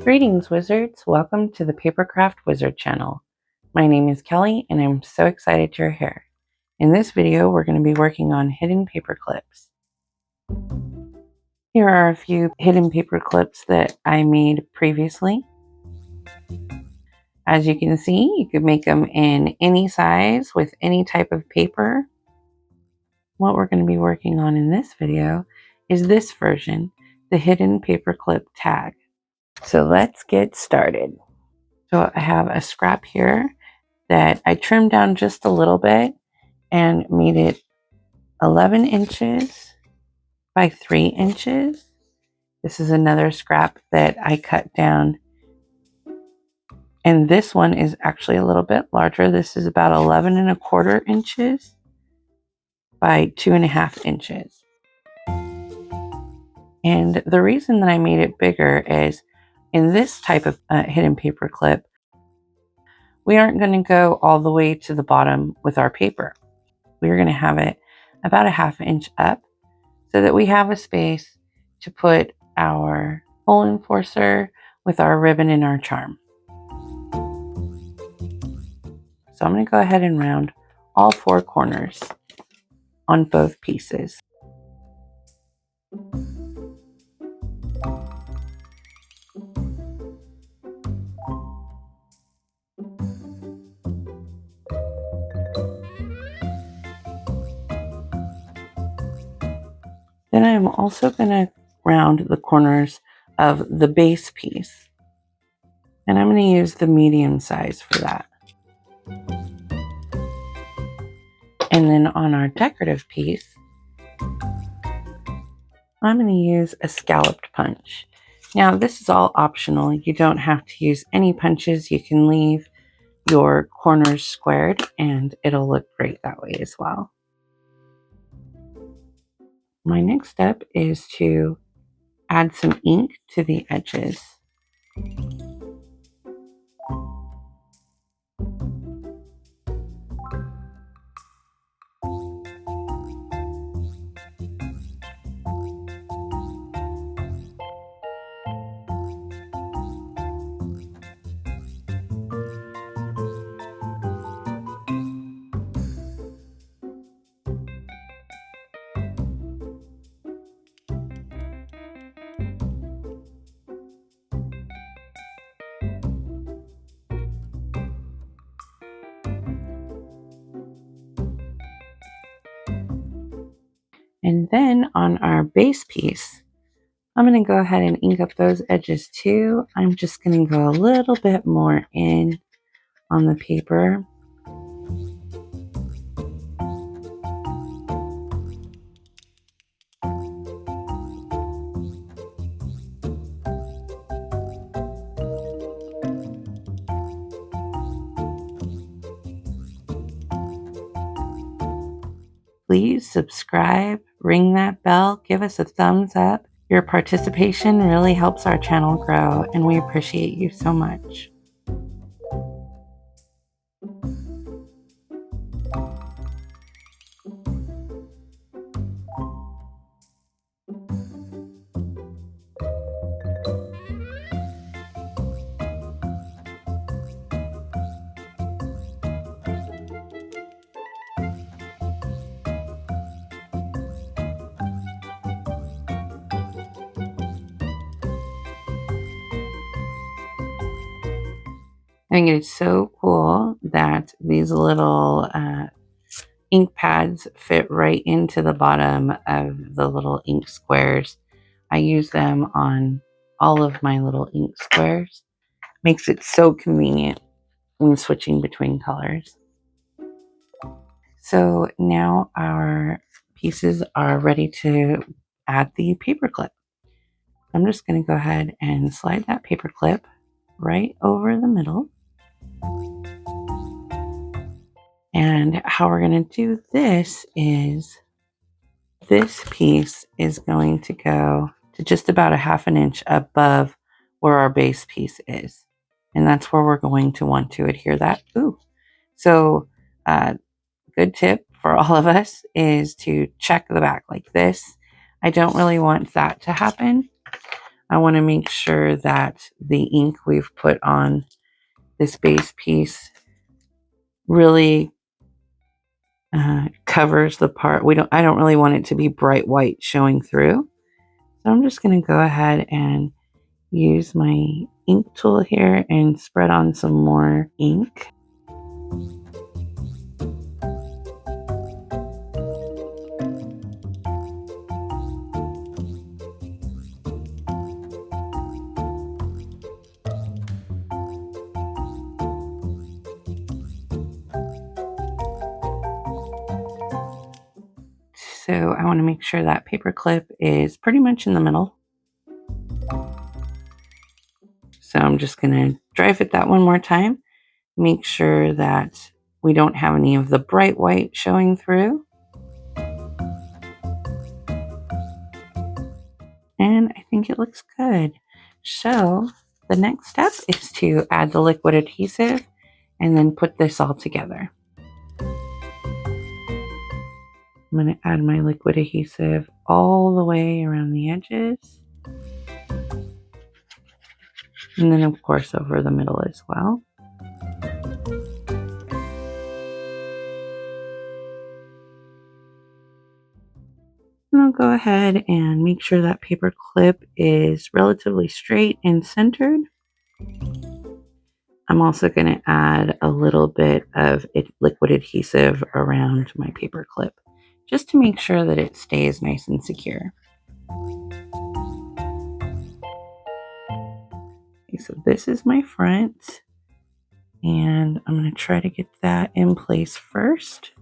Greetings, wizards! Welcome to the Papercraft Wizard channel. My name is Kelly and I'm so excited you're here. In this video, we're going to be working on hidden paper clips. Here are a few hidden paper clips that I made previously. As you can see, you can make them in any size with any type of paper. What we're going to be working on in this video is this version, the hidden paperclip tag. So let's get started. So I have a scrap here that I trimmed down just a little bit and made it 11 inches by 3 inches. This is another scrap that I cut down. And this one is actually a little bit larger. This is about 11 1/4 inches by 2.5 inches. And the reason that I made it bigger is in this type of hidden paper clip, we aren't going to go all the way to the bottom with our paper. We're going to have it about 1/2 inch up so that we have a space to put our hole enforcer with our ribbon and our charm. So I'm going to go ahead and round all 4 corners on both pieces. Then I'm also going to round the corners of the base piece. And I'm going to use the medium size for that. And then on our decorative piece, I'm going to use a scalloped punch. Now this is all optional. You don't have to use any punches. You can leave your corners squared and it'll look great that way as well. My next step is to add some ink to the edges. And then on our base piece, I'm going to go ahead and ink up those edges too. I'm just going to go a little bit more in on the paper. Please subscribe, ring that bell, give us a thumbs up. Your participation really helps our channel grow, and we appreciate you so much. I think it's so cool that these little ink pads fit right into the bottom of the little ink squares. I use them on all of my little ink squares. Makes it so convenient when switching between colors. So now our pieces are ready to add the paper clip. I'm just going to go ahead and slide that paper clip right over the middle. And how we're going to do this is this piece is going to go to just about 1/2 inch above where our base piece is. And that's where we're going to want to adhere that. Ooh. So good tip for all of us is to check the back like this. I don't really want that to happen. I want to make sure that the ink we've put on this base piece really covers the part. I don't really want it to be bright white showing through. So I'm just going to go ahead and use my ink tool here and spread on some more ink. So I want to make sure that paper clip is pretty much in the middle. So I'm just going to dry fit that one more time. Make sure that we don't have any of the bright white showing through. And I think it looks good. So the next step is to add the liquid adhesive and then put this all together. I'm going to add my liquid adhesive all the way around the edges. And then of course over the middle as well. And I'll go ahead and make sure that paper clip is relatively straight and centered. I'm also going to add a little bit of liquid adhesive around my paper clip, just to make sure that it stays nice and secure. Okay, so this is my front, and I'm going to try to get that in place first.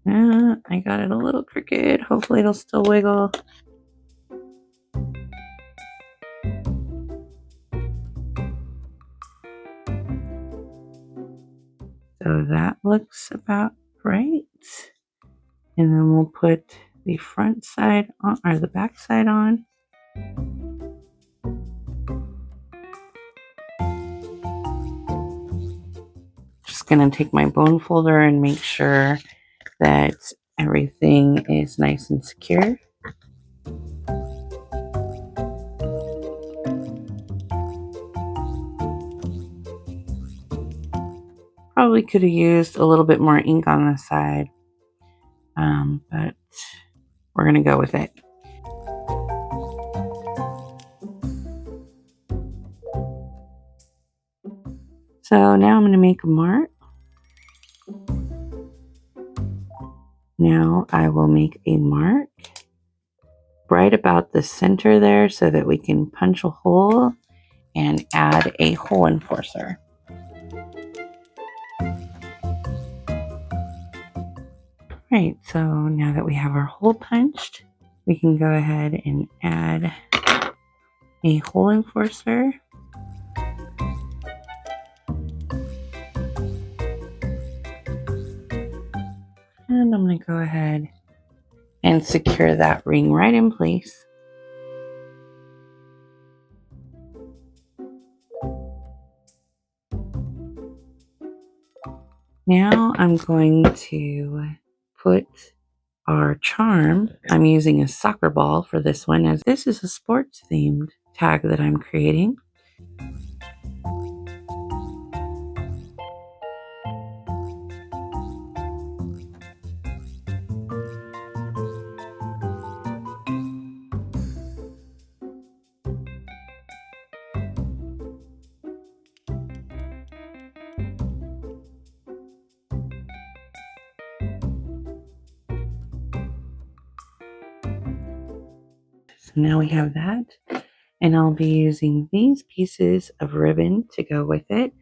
I got it a little crooked. Hopefully it'll still wiggle. So that looks about right. And then we'll put the front side on, or the back side on. Just gonna take my bone folder and make sure that everything is nice and secure. Probably could have used a little bit more ink on the side, but we're gonna go with it. So now I'm gonna make a mark. Now I will make a mark right about the center there so that we can punch a hole and add a hole enforcer. Right, so now that we have our hole punched, we can go ahead and add a hole enforcer. And I'm going to go ahead and secure that ring right in place. Now I'm going to put our charm. I'm using a soccer ball for this one, as this is a sports themed tag that I'm creating. So now we have that, and I'll be using these pieces of ribbon to go with it.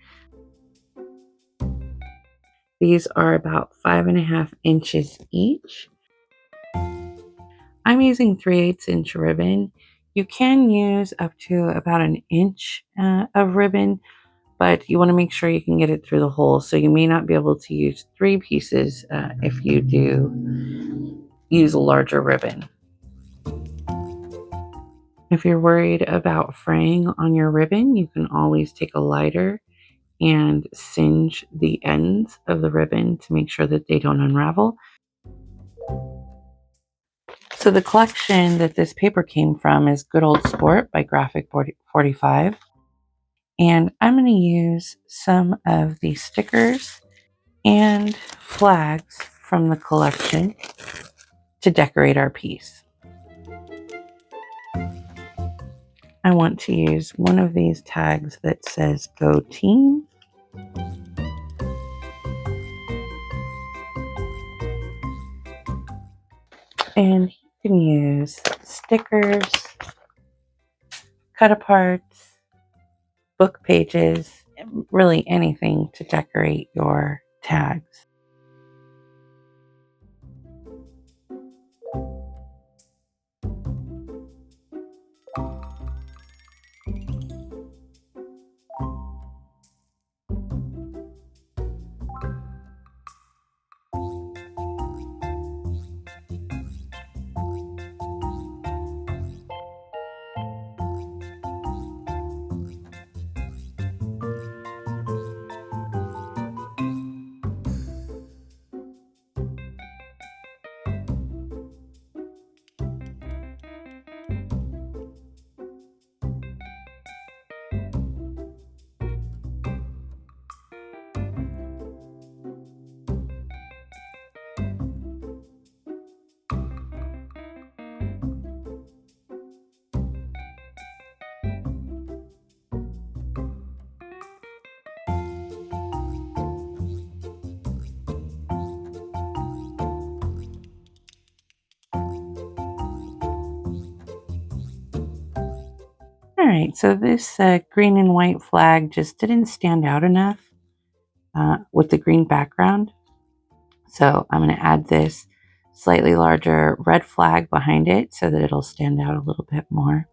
These are about 5.5 inches each. I'm using 3/8 inch ribbon. You can use up to about an inch of ribbon, but you want to make sure you can get it through the hole. So you may not be able to use 3 pieces if you do use a larger ribbon. If you're worried about fraying on your ribbon, you can always take a lighter and singe the ends of the ribbon to make sure that they don't unravel. So the collection that this paper came from is Good Old Sport by Graphic 45. And I'm going to use some of the stickers and flags from the collection to decorate our piece. I want to use one of these tags that says Go Team. And you can use stickers, cut-aparts, book pages, really anything to decorate your tags. Alright, so this green and white flag just didn't stand out enough with the green background. So I'm going to add this slightly larger red flag behind it so that it'll stand out a little bit more.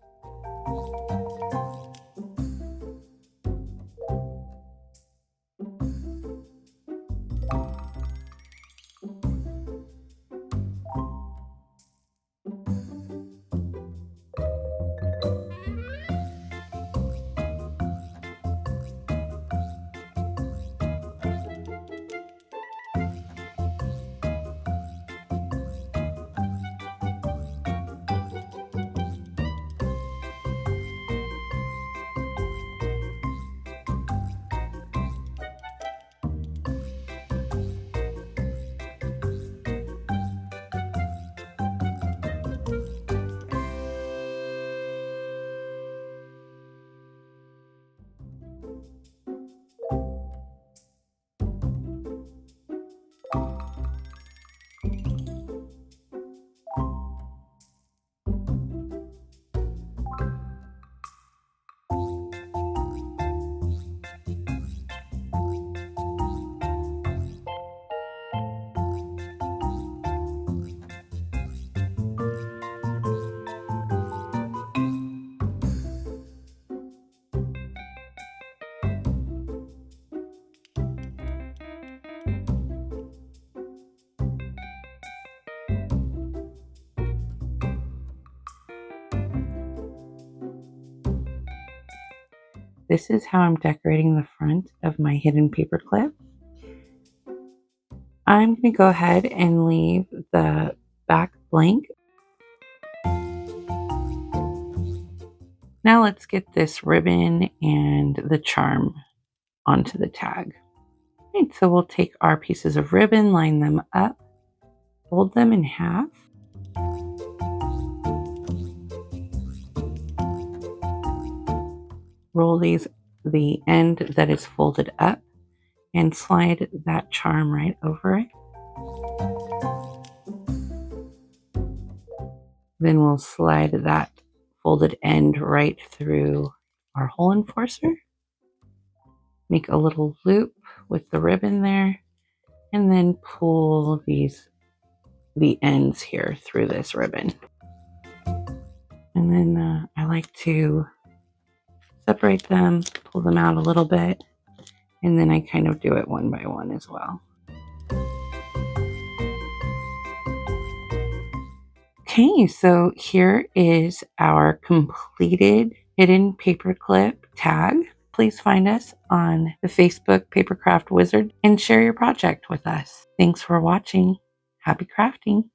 This is how I'm decorating the front of my hidden paper clip. I'm going to go ahead and leave the back blank. Now let's get this ribbon and the charm onto the tag. Right, so we'll take our pieces of ribbon, line them up, fold them in half. Roll the end that is folded up and slide that charm right over it. Then we'll slide that folded end right through our hole enforcer. Make a little loop with the ribbon there, and then pull the ends here through this ribbon. And then I like to separate them, pull them out a little bit, and then I kind of do it one by one as well. Okay, so here is our completed hidden paperclip tag. Please find us on the Facebook Papercraft Wizard and share your project with us. Thanks for watching. Happy crafting!